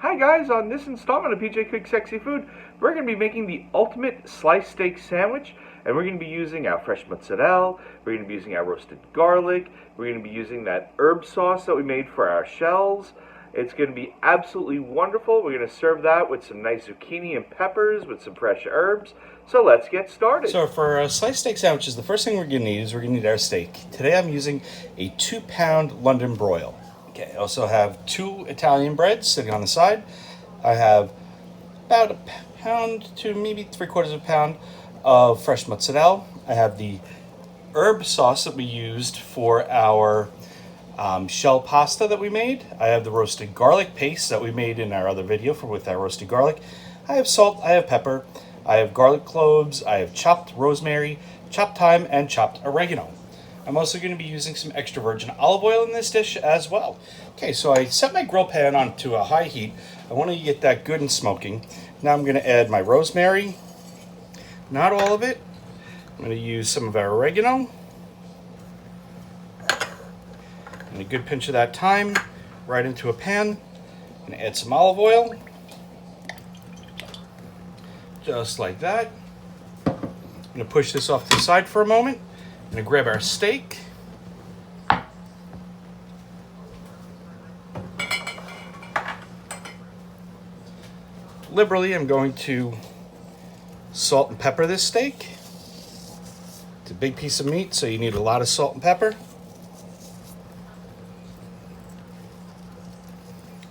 Hi guys, on this installment of PJ Quick Sexy Food, we're going to be making the ultimate sliced steak sandwich, and we're going to be using our fresh mozzarella, we're going to be using our roasted garlic, we're going to be using that herb sauce that we made for our shells. It's going to be absolutely wonderful. We're going to serve that with some nice zucchini and peppers with some fresh herbs. So let's get started. So for sliced steak sandwiches, the first thing we're going to need is we're going to need our steak. Today I'm using a 2-pound London broil. Okay, I also have 2 Italian breads sitting on the side. I have about a pound to maybe 3/4 of a pound of fresh mozzarella. I have the herb sauce that we used for our shell pasta that we made. I have the roasted garlic paste that we made in our other video with our roasted garlic. I have salt, I have pepper, I have garlic cloves, I have chopped rosemary, chopped thyme, and chopped oregano. I'm also going to be using some extra virgin olive oil in this dish as well. Okay, so I set my grill pan on to a high heat. I want to get that good and smoking. Now I'm going to add my rosemary, not all of it. I'm going to use some of our oregano, and a good pinch of that thyme right into a pan. I'm going to add some olive oil, just like that. I'm going to push this off to the side for a moment. I'm going to grab our steak. Liberally, I'm going to salt and pepper this steak. It's a big piece of meat, so you need a lot of salt and pepper.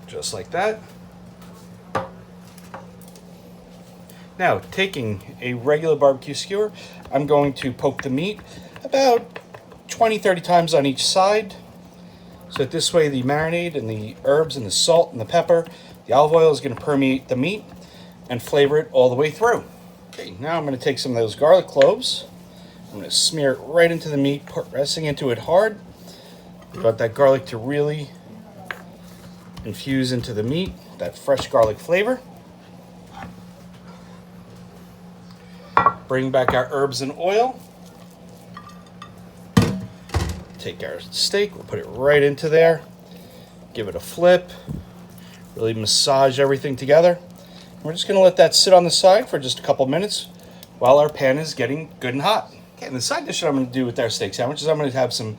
Just like that. Now, taking a regular barbecue skewer, I'm going to poke the meat about 20-30 times on each side. So that this way the marinade and the herbs and the salt and the pepper, the olive oil is going to permeate the meat and flavor it all the way through. Okay, now I'm going to take some of those garlic cloves. I'm going to smear it right into the meat, pressing into it hard. We want that garlic to really infuse into the meat, that fresh garlic flavor. Bring back our herbs and oil. Take our steak, we'll put it right into there. Give it a flip. Really massage everything together. And we're just going to let that sit on the side for just a couple minutes while our pan is getting good and hot. Okay, and the side dish that I'm going to do with our steak sandwich is I'm going to have some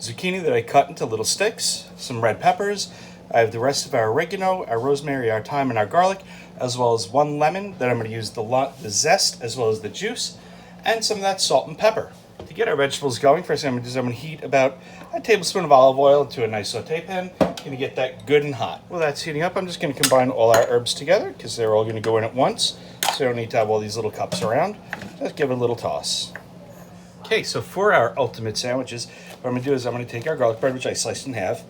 zucchini that I cut into little sticks, some red peppers. I have the rest of our oregano, our rosemary, our thyme, and our garlic, as well as 1 lemon that I'm going to use the zest as well as the juice, and some of that salt and pepper. To get our vegetables going, first thing I'm going to do is I'm going to heat about a tablespoon of olive oil into a nice saute pan. I'm going to get that good and hot. While that's heating up, I'm just going to combine all our herbs together because they're all going to go in at once, so I don't need to have all these little cups around. Just give it a little toss. Okay, so for our ultimate sandwiches, what I'm going to do is I'm going to take our garlic bread, which I sliced in half.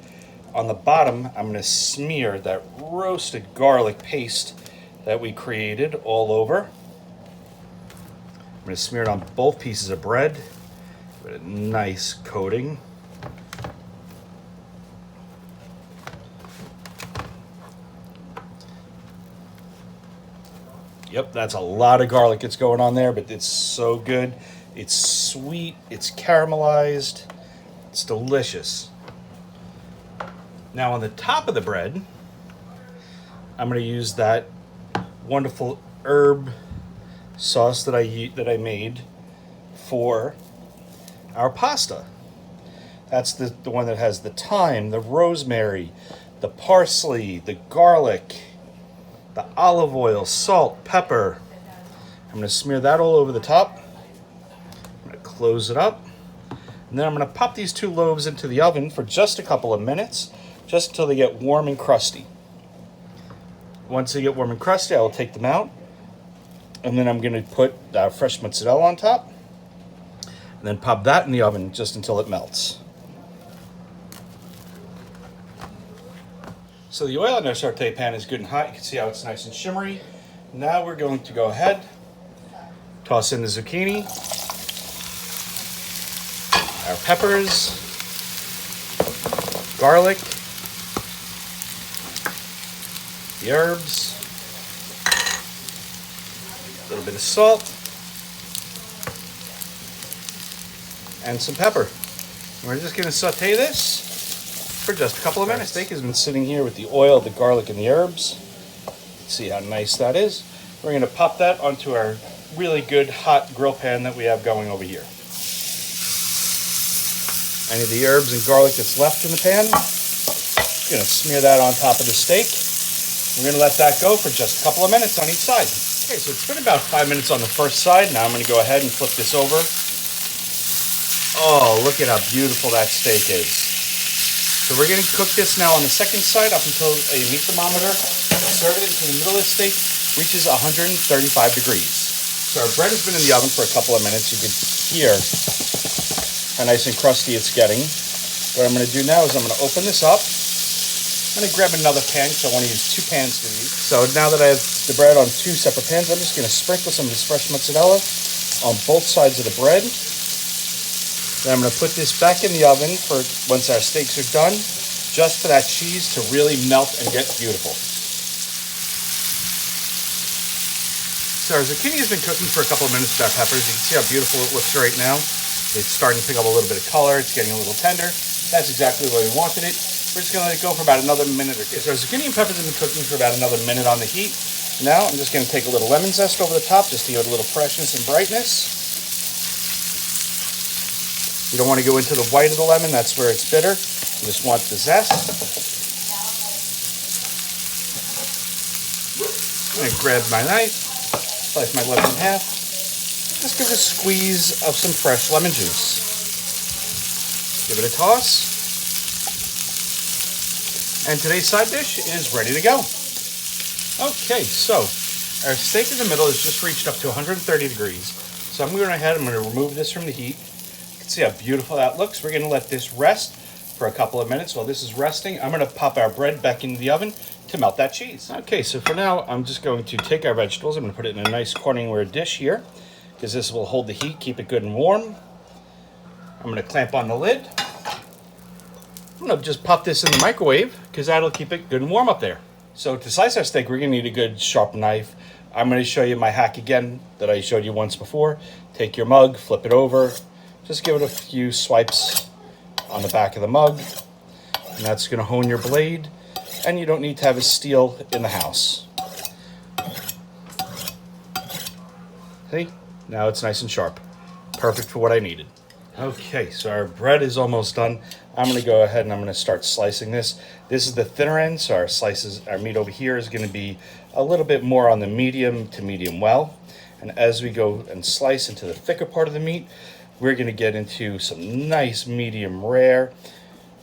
On the bottom, I'm going to smear that roasted garlic paste that we created all over. I'm going to smear it on both pieces of bread with a nice coating. Yep, that's a lot of garlic that's going on there, but it's so good. It's sweet, it's caramelized, it's delicious. Now on the top of the bread, I'm going to use that wonderful herb sauce that I made for our pasta. That's the one that has the thyme, the rosemary, the parsley, the garlic, the olive oil, salt, pepper. I'm going to smear that all over the top. I'm going to close it up. And then I'm going to pop these 2 loaves into the oven for just a couple of minutes, just until they get warm and crusty. Once they get warm and crusty, I will take them out. And then I'm going to put fresh mozzarella on top. And then pop that in the oven just until it melts. So the oil in our saute pan is good and hot. You can see how it's nice and shimmery. Now we're going to go ahead, toss in the zucchini, our peppers, garlic, the herbs, a little bit of salt, and some pepper. And we're just going to saute this for just a couple of minutes. Steak has been sitting here with the oil, the garlic, and the herbs See how nice that is. We're going to pop that onto our really good hot grill pan that we have going over here. Any of the herbs and garlic that's left in the pan, going to smear that on top of the steak. We're going to let that go for just a couple of minutes on each side. Okay, so it's been about 5 minutes on the first side. Now I'm going to go ahead and flip this over. Oh, look at how beautiful that steak is. So we're going to cook this now on the second side up until a meat thermometer, serve it into the middle of the steak, reaches 135 degrees. So our bread has been in the oven for a couple of minutes. You can hear how nice and crusty it's getting. What I'm going to do now is I'm going to open this up. I'm going to grab another pan because I want to use 2 pans for these. So now that I have the bread on 2 separate pans, I'm just going to sprinkle some of this fresh mozzarella on both sides of the bread. Then I'm going to put this back in the oven for once our steaks are done, just for that cheese to really melt and get beautiful. So our zucchini has been cooking for a couple of minutes with our peppers. You can see how beautiful it looks right now. It's starting to pick up a little bit of color. It's getting a little tender. That's exactly the way we wanted it. We're just going to let it go for about another minute or two. So our zucchini and peppers have been cooking for about another minute on the heat. Now I'm just going to take a little lemon zest over the top just to give it a little freshness and brightness. You don't want to go into the white of the lemon. That's where it's bitter. You just want the zest. I'm going to grab my knife, slice my lemon in half. Just give it a squeeze of some fresh lemon juice. Give it a toss. And today's side dish is ready to go. Okay, so our steak in the middle has just reached up to 130 degrees. So I'm going ahead, I'm going to remove this from the heat. You can see how beautiful that looks. We're going to let this rest for a couple of minutes. While this is resting, I'm going to pop our bread back into the oven to melt that cheese. Okay, so for now, I'm just going to take our vegetables. I'm going to put it in a nice corningware dish here, because this will hold the heat, keep it good and warm. I'm going to clamp on the lid. I'm going to just pop this in the microwave because that'll keep it good and warm up there. So to slice our steak, we're going to need a good sharp knife. I'm going to show you my hack again that I showed you once before. Take your mug, flip it over, just give it a few swipes on the back of the mug, and that's going to hone your blade, and you don't need to have a steel in the house. See? Now it's nice and sharp. Perfect for what I needed. Okay, so our bread is almost done. I'm going to go ahead and I'm going to start slicing this. This is the thinner end, so our meat over here is going to be a little bit more on the medium to medium well. And as we go and slice into the thicker part of the meat, we're going to get into some nice medium rare.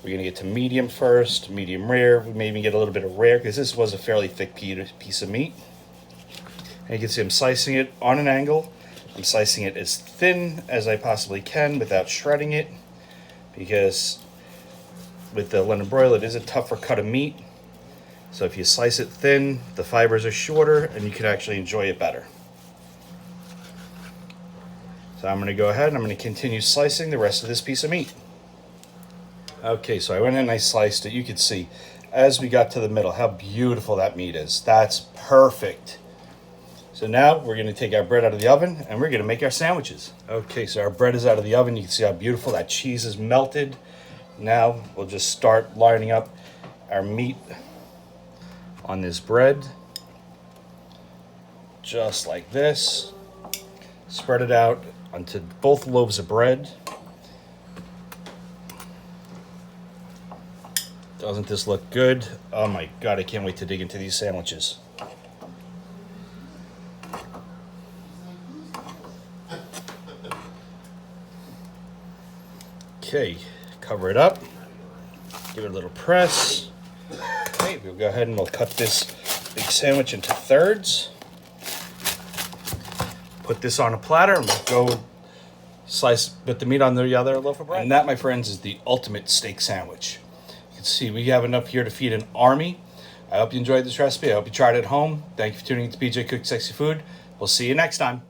We're going to get to medium first, medium rare. We may even get a little bit of rare because this was a fairly thick piece of meat. And you can see I'm slicing it on an angle. I'm slicing it as thin as I possibly can without shredding it, because with the London broil, it is a tougher cut of meat. So if you slice it thin, the fibers are shorter and you can actually enjoy it better. So I'm going to go ahead and I'm going to continue slicing the rest of this piece of meat. Okay, so I went in and I sliced it. You can see as we got to the middle how beautiful that meat is. That's perfect. So now we're going to take our bread out of the oven and we're going to make our sandwiches. Okay, so our bread is out of the oven. You can see how beautiful that cheese is melted. Now we'll just start lining up our meat on this bread. Just like this. Spread it out onto both loaves of bread. Doesn't this look good? Oh my God, I can't wait to dig into these sandwiches. Okay, cover it up, give it a little press. Okay, we'll go ahead and we'll cut this big sandwich into thirds. Put this on a platter and we'll go slice, put the meat on the other loaf of bread. And that, my friends, is the ultimate steak sandwich. You can see we have enough here to feed an army. I hope you enjoyed this recipe. I hope you tried it at home. Thank you for tuning in to PJ Cooks Sexy Food. We'll see you next time.